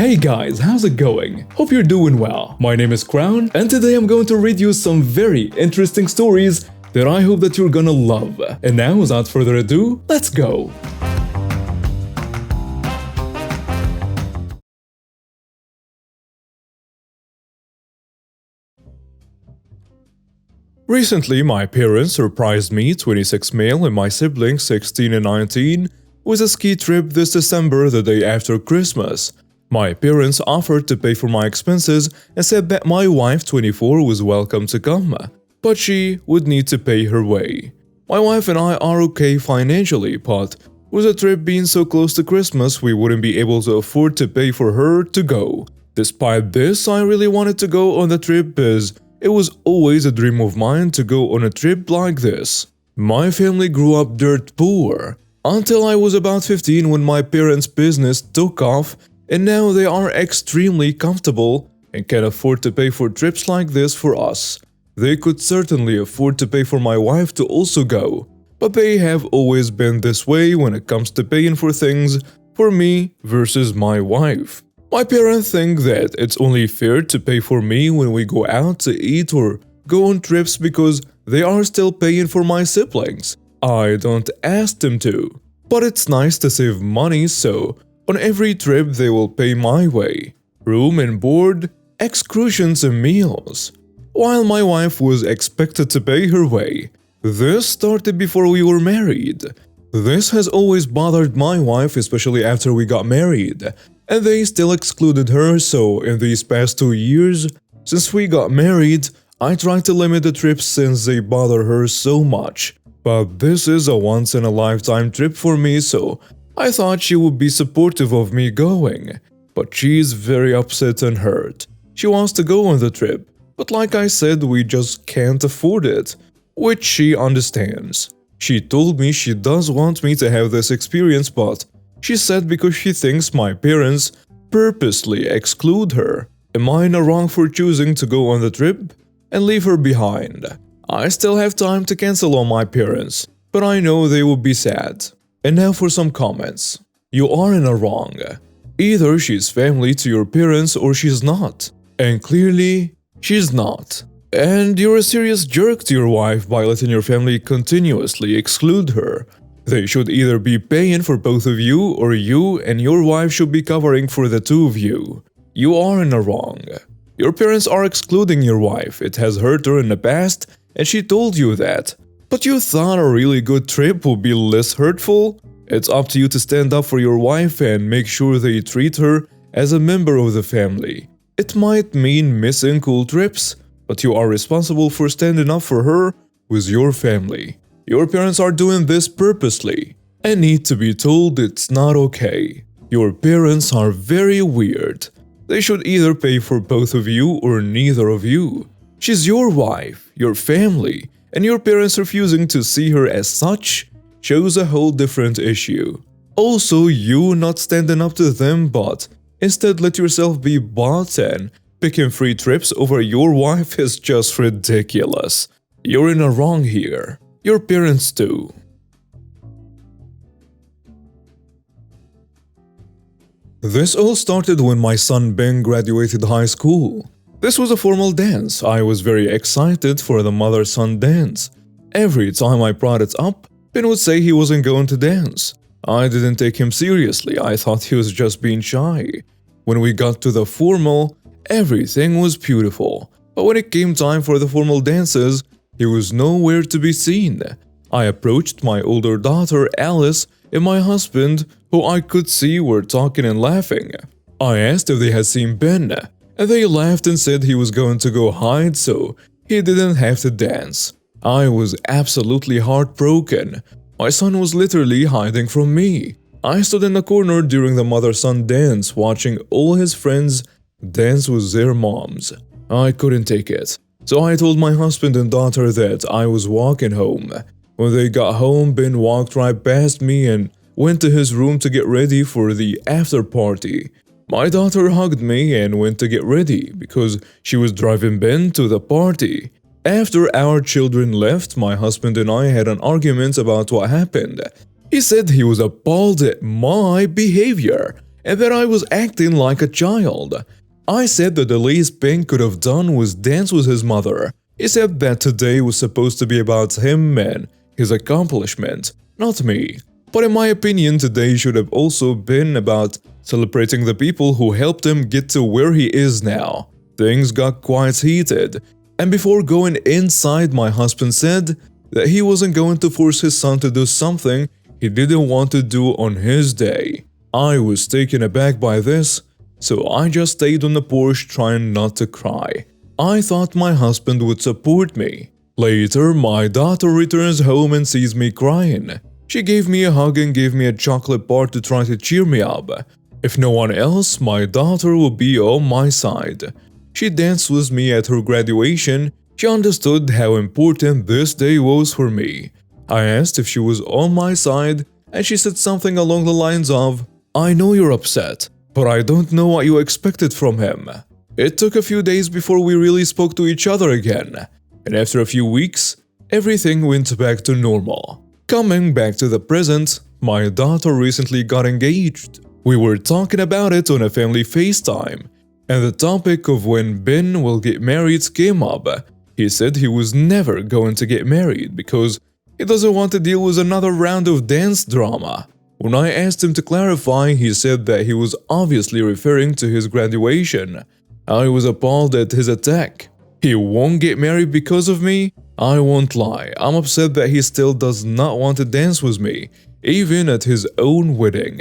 Hey guys, how's it going? Hope you're doing well. My name is Crown, and today I'm going to read you some very interesting stories that I hope that you're gonna love. And now, without further ado, let's go! Recently, my parents surprised me, 26 male, and my siblings, 16 and 19, with a ski trip this December, the day after Christmas. My parents offered to pay for my expenses and said that my wife, 24, was welcome to come, but she would need to pay her way. My wife and I are okay financially, but with the trip being so close to Christmas, we wouldn't be able to afford to pay for her to go. Despite this, I really wanted to go on the trip as it was always a dream of mine to go on a trip like this. My family grew up dirt poor until I was about 15 when my parents' business took off, and now they are extremely comfortable and can afford to pay for trips like this for us. They could certainly afford to pay for my wife to also go, but they have always been this way when it comes to paying for things for me versus my wife. My parents think that it's only fair to pay for me when we go out to eat or go on trips because they are still paying for my siblings. I don't ask them to, but it's nice to save money, so on every trip they will pay my way. Room and board, excursions and meals, while my wife was expected to pay her way. This started before we were married. This has always bothered my wife, especially after we got married, and they still excluded her, so in these past 2 years, since we got married, I tried to limit the trips since they bother her so much. But this is a once-in-a-lifetime trip for me, so I thought she would be supportive of me going. But she's very upset and hurt. She wants to go on the trip, but like I said, we just can't afford it, which she understands. She told me she does want me to have this experience, but she said because she thinks my parents purposely exclude her. Am I in the wrong for choosing to go on the trip and leave her behind? I still have time to cancel on my parents, but I know they will be sad. And now for some comments. You are in the wrong. Either she's family to your parents or she's not. And clearly, she's not. And you're a serious jerk to your wife by letting your family continuously exclude her. They should either be paying for both of you, or you and your wife should be covering for the two of you. You are in the wrong. Your parents are excluding your wife. It has hurt her in the past, and she told you that. But you thought a really good trip would be less hurtful? It's up to you to stand up for your wife and make sure they treat her as a member of the family. It might mean missing cool trips, but you are responsible for standing up for her with your family. Your parents are doing this purposely and need to be told it's not okay. Your parents are very weird. They should either pay for both of you or neither of you. She's your wife, your family, and your parents refusing to see her as such shows a whole different issue. Also, you not standing up to them but instead let yourself be bought and picking free trips over your wife is just ridiculous. You're in the wrong here. Your parents too. This all started when my son Ben graduated high school. This was a formal dance. I was very excited for the mother-son dance. Every time I brought it up, Ben would say he wasn't going to dance. I didn't take him seriously. I thought he was just being shy. When we got to the formal, everything was beautiful. But when it came time for the formal dances, he was nowhere to be seen. I approached my older daughter Alice and my husband, who I could see were talking and laughing. I asked if they had seen Ben, and they laughed and said he was going to go hide so he didn't have to dance. I was absolutely heartbroken. My son was literally hiding from me. I stood in the corner during the mother-son dance watching all his friends dance with their moms. I couldn't take it. So I told my husband and daughter that I was walking home. When they got home, Ben walked right past me and went to his room to get ready for the after party. My daughter hugged me and went to get ready because she was driving Ben to the party. After our children left, my husband and I had an argument about what happened. He said he was appalled at my behavior and that I was acting like a child. I said that the least Ben could have done was dance with his mother. He said that today was supposed to be about him and his accomplishment, not me. But in my opinion, today should have also been about celebrating the people who helped him get to where he is now. Things got quite heated, and before going inside, my husband said that he wasn't going to force his son to do something he didn't want to do on his day. I was taken aback by this, so I just stayed on the porch trying not to cry. I thought my husband would support me. Later, my daughter returns home and sees me crying. She gave me a hug and gave me a chocolate bar to try to cheer me up. If no one else, my daughter will be on my side. She danced with me at her graduation. She understood how important this day was for me. I asked if she was on my side, and she said something along the lines of, "I know you're upset, but I don't know what you expected from him." It took a few days before we really spoke to each other again, and after a few weeks, everything went back to normal. Coming back to the present, my daughter recently got engaged. We were talking about it on a family FaceTime, and the topic of when Ben will get married came up. He said he was never going to get married because he doesn't want to deal with another round of dance drama. When I asked him to clarify, he said that he was obviously referring to his graduation. I was appalled at his attack. He won't get married because of me? I won't lie, I'm upset that he still does not want to dance with me, even at his own wedding.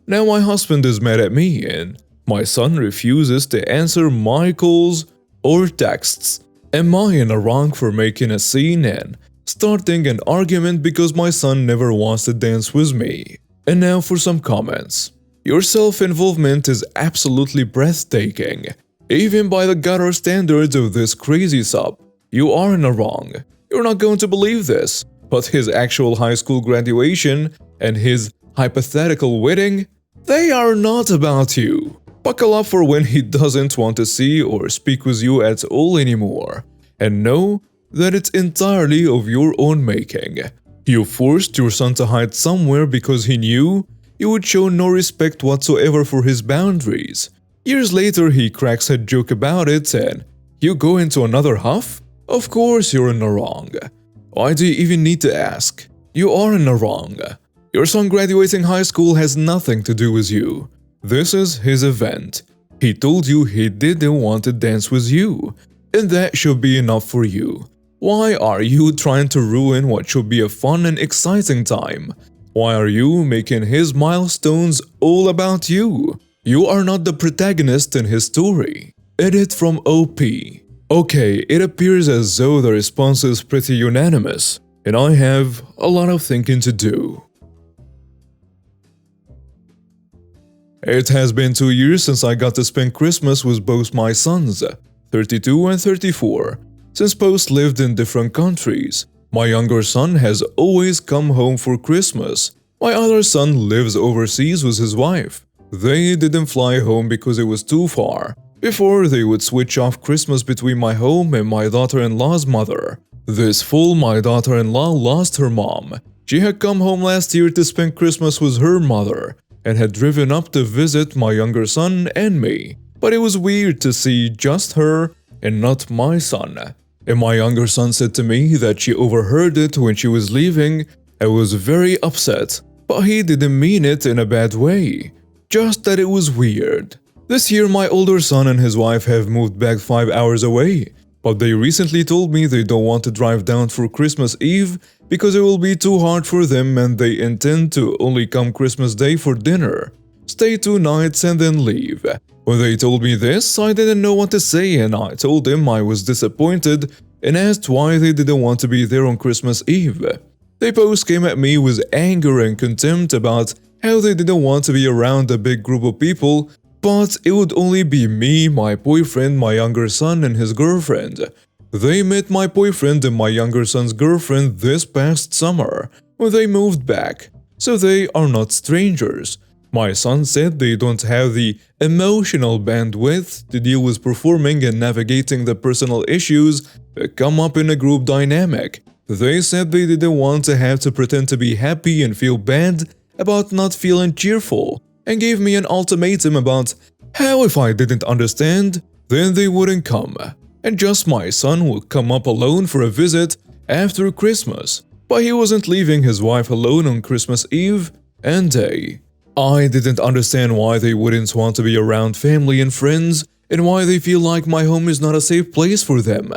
Now my husband is mad at me and my son refuses to answer my calls or texts. Am I in the wrong for making a scene and starting an argument because my son never wants to dance with me? And now for some comments. Your self-involvement is absolutely breathtaking. Even by the gutter standards of this crazy sub, you are in the wrong. You're not going to believe this, but his actual high school graduation and his hypothetical wedding, they are not about you. Buckle up for when he doesn't want to see or speak with you at all anymore, and know that it's entirely of your own making. You forced your son to hide somewhere because he knew you would show no respect whatsoever for his boundaries. Years later, he cracks a joke about it and you go into another huff? Of course you're in the wrong. Why do you even need to ask? You are in the wrong. Your son graduating high school has nothing to do with you. This is his event. He told you he didn't want to dance with you, and that should be enough for you. Why are you trying to ruin what should be a fun and exciting time? Why are you making his milestones all about you? You are not the protagonist in his story. Edit from OP. Okay, it appears as though the response is pretty unanimous, and I have a lot of thinking to do. It has been 2 years since I got to spend Christmas with both my sons, 32 and 34. Since both lived in different countries, my younger son has always come home for Christmas. My other son lives overseas with his wife. They didn't fly home because it was too far. Before, they would switch off Christmas between my home and my daughter-in-law's mother. This fall, my daughter-in-law lost her mom. She had come home last year to spend Christmas with her mother and had driven up to visit my younger son and me. But it was weird to see just her and not my son. And my younger son said to me that she overheard it when she was leaving and was very upset. But he didn't mean it in a bad way. Just that it was weird. This year, my older son and his wife have moved back 5 hours away, but they recently told me they don't want to drive down for Christmas Eve because it will be too hard for them and they intend to only come Christmas Day for dinner, stay 2 nights and then leave. When they told me this, I didn't know what to say and I told them I was disappointed and asked why they didn't want to be there on Christmas Eve. They both came at me with anger and contempt about how they didn't want to be around a big group of people, but it would only be me, my boyfriend, my younger son, and his girlfriend. They met my boyfriend and my younger son's girlfriend this past summer, when they moved back, so they are not strangers. My son said they don't have the emotional bandwidth to deal with performing and navigating the personal issues that come up in a group dynamic. They said they didn't want to have to pretend to be happy and feel bad about not feeling cheerful. and gave me an ultimatum about how if I didn't understand, then they wouldn't come, and just my son would come up alone for a visit after Christmas. But he wasn't leaving his wife alone on Christmas Eve and day. I didn't understand why they wouldn't want to be around family and friends, and why they feel like my home is not a safe place for them.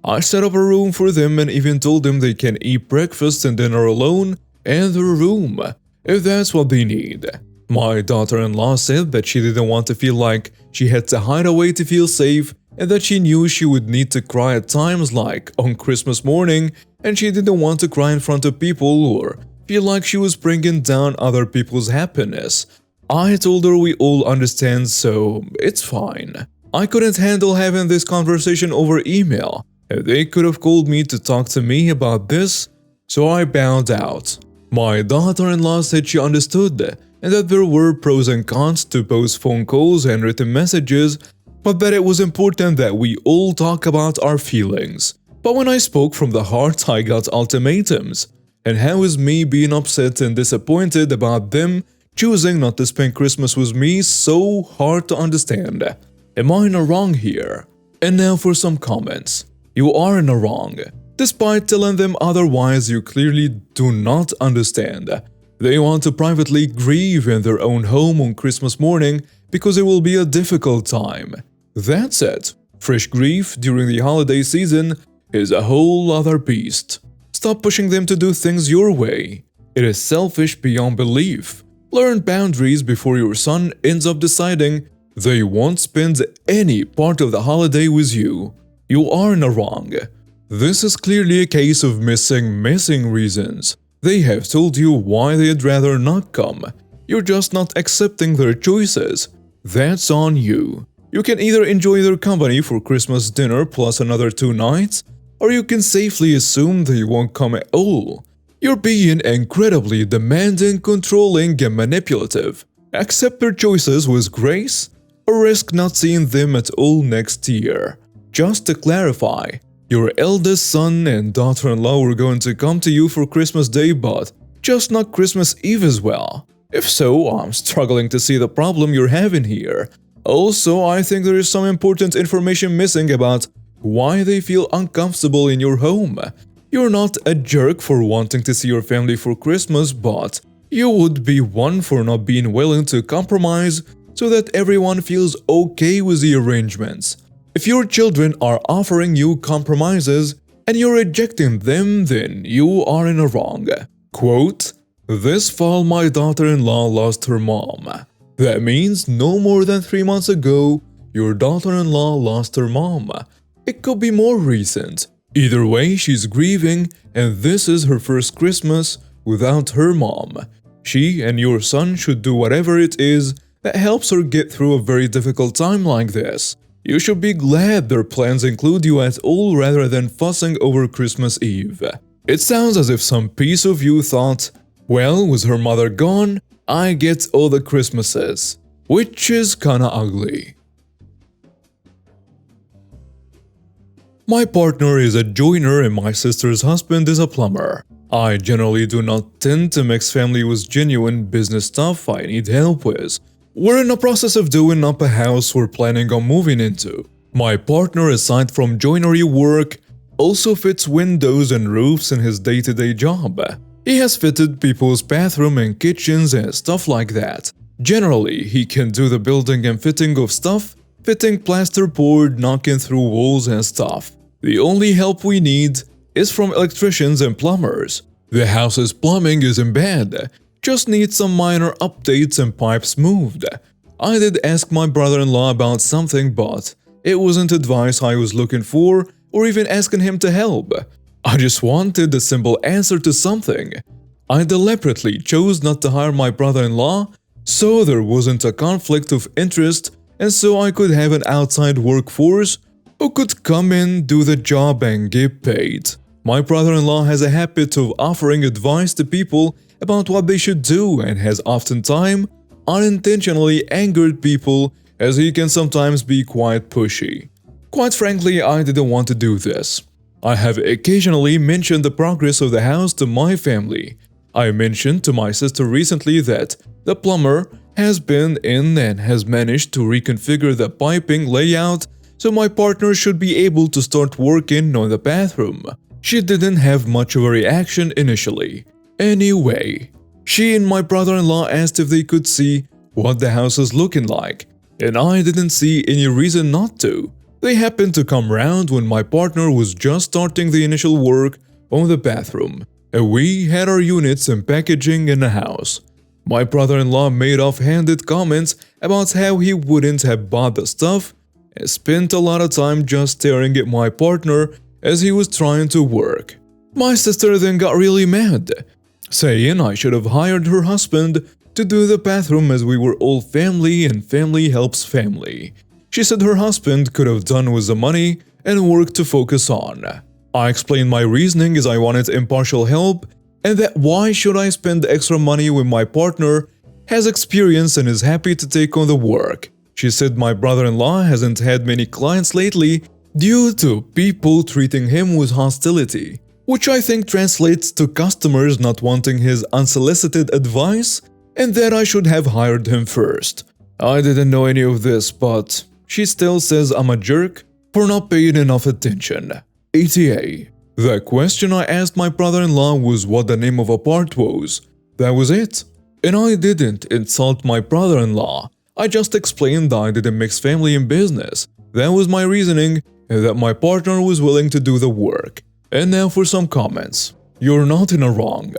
I set up a room for them and even told them they can eat breakfast and dinner alone in their room, if that's what they need. My daughter-in-law said that she didn't want to feel like she had to hide away to feel safe, and that she knew she would need to cry at times like on Christmas morning, and she didn't want to cry in front of people or feel like she was bringing down other people's happiness. I told her we all understand, so it's fine. I couldn't handle having this conversation over email, and they could have called me to talk to me about this, so I bowed out. My daughter-in-law said she understood and that there were pros and cons to both phone calls and written messages, but that it was important that we all talk about our feelings. But when I spoke from the heart, I got ultimatums. And how is me being upset and disappointed about them choosing not to spend Christmas with me so hard to understand? Am I in the wrong here? And now for some comments. You are in the wrong. Despite telling them otherwise, you clearly do not understand. They want to privately grieve in their own home on Christmas morning because it will be a difficult time. That's it. Fresh grief during the holiday season is a whole other beast. Stop pushing them to do things your way. It is selfish beyond belief. Learn boundaries before your son ends up deciding they won't spend any part of the holiday with you. You are in the wrong. This is clearly a case of missing reasons. They have told you why they'd rather not come. You're just not accepting their choices. That's on you. You can either enjoy their company for Christmas dinner plus another 2 nights, or you can safely assume they won't come at all. You're being incredibly demanding, controlling, and manipulative. Accept their choices with grace, or risk not seeing them at all next year. Just to clarify, your eldest son and daughter-in-law were going to come to you for Christmas Day, but just not Christmas Eve as well. If so, I'm struggling to see the problem you're having here. Also, I think there is some important information missing about why they feel uncomfortable in your home. You're not a jerk for wanting to see your family for Christmas, but you would be one for not being willing to compromise so that everyone feels okay with the arrangements. If your children are offering you compromises and you're rejecting them, then you are in the wrong. Quote, "This fall my daughter-in-law lost her mom." That means no more than 3 months ago, your daughter-in-law lost her mom. It could be more recent. Either way, she's grieving, and this is her first Christmas without her mom. She and your son should do whatever it is that helps her get through a very difficult time like this. You should be glad their plans include you at all rather than fussing over Christmas Eve. It sounds as if some piece of you thought, well, with her mother gone, I get all the Christmases, which is kinda ugly. My partner is a joiner and my sister's husband is a plumber. I generally do not tend to mix family with genuine business stuff I need help with. We're in the process of doing up a house we're planning on moving into. My partner, aside from joinery work, also fits windows and roofs in his day-to-day job. He has fitted people's bathroom and kitchens and stuff like that. Generally, he can do the building and fitting of stuff, fitting plasterboard, knocking through walls and stuff. The only help we need is from electricians and plumbers. The house's plumbing isn't bad, just needs some minor updates and pipes moved. I did ask my brother-in-law about something, but it wasn't advice I was looking for or even asking him to help. I just wanted a simple answer to something. I deliberately chose not to hire my brother-in-law, so there wasn't a conflict of interest and so I could have an outside workforce who could come in, do the job and get paid. My brother-in-law has a habit of offering advice to people about what they should do and has oftentimes unintentionally angered people as he can sometimes be quite pushy. Quite frankly, I didn't want to do this. I have occasionally mentioned the progress of the house to my family. I mentioned to my sister recently that the plumber has been in and has managed to reconfigure the piping layout so my partner should be able to start working on the bathroom. She didn't have much of a reaction initially. Anyway, she and my brother-in-law asked if they could see what the house is looking like, and I didn't see any reason not to. They happened to come round when my partner was just starting the initial work on the bathroom, and we had our units and packaging in the house. My brother-in-law made off-handed comments about how he wouldn't have bought the stuff and spent a lot of time just staring at my partner as he was trying to work. My sister then got really mad, saying I should have hired her husband to do the bathroom as we were all family and family helps family. She said her husband could have done with the money and work to focus on. I explained my reasoning as I wanted impartial help and that why should I spend extra money when my partner has experience and is happy to take on the work. She said my brother-in-law hasn't had many clients lately due to people treating him with hostility, which I think translates to customers not wanting his unsolicited advice and that I should have hired him first. I didn't know any of this, but she still says I'm a jerk for not paying enough attention. ETA. The question I asked my brother-in-law was what the name of a part was. That was it. And I didn't insult my brother-in-law. I just explained that I didn't mix family and business. That was my reasoning, and that my partner was willing to do the work. And now for some comments. You're not in a wrong.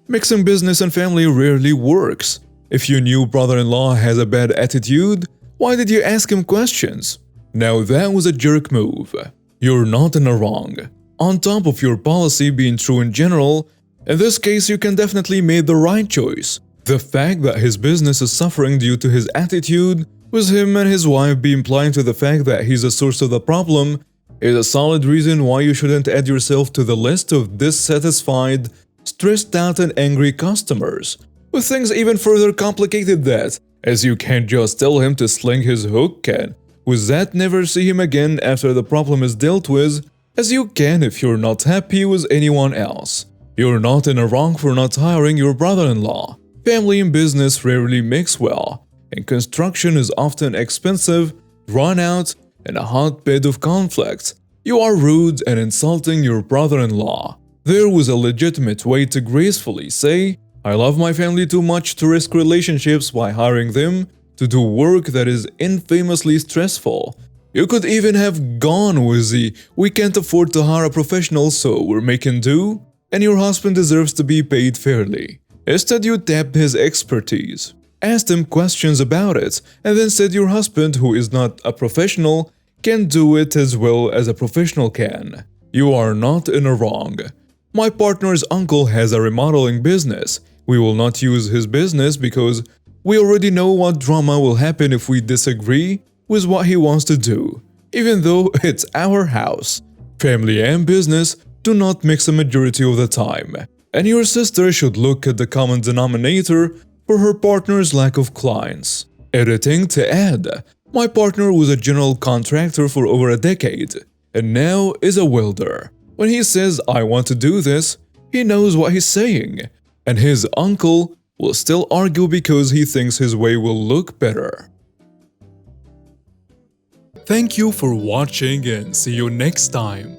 Mixing business and family rarely works. If your new brother-in-law has a bad attitude, why did you ask him questions? Now that was a jerk move. You're not in a wrong. On top of your policy being true in general, in this case you can definitely make the right choice. The fact that his business is suffering due to his attitude, with him and his wife being blind to the fact that he's a source of the problem, is a solid reason why you shouldn't add yourself to the list of dissatisfied, stressed out and angry customers. With things even further complicated that, as you can't just tell him to sling his hook and with that never see him again after the problem is dealt with, as you can if you're not happy with anyone else. You're not in a wrong for not hiring your brother-in-law. Family and business rarely mix well, and construction is often expensive, drawn out, and a hotbed of conflict. You are rude and insulting your brother-in-law. There was a legitimate way to gracefully say, I love my family too much to risk relationships by hiring them to do work that is infamously stressful. You could even have gone with the, we can't afford to hire a professional so we're making do, and your husband deserves to be paid fairly. Instead you tapped his expertise, asked him questions about it, and then said your husband, who is not a professional, can do it as well as a professional can. You are not in a wrong. My partner's uncle has a remodeling business. We will not use his business because we already know what drama will happen if we disagree with what he wants to do, even though it's our house. Family and business do not mix a majority of the time. And your sister should look at the common denominator for her partner's lack of clients. Editing to add, my partner was a general contractor for over a decade, and now is a welder. When he says, I want to do this, he knows what he's saying, and his uncle will still argue because he thinks his way will look better. Thank you for watching and see you next time.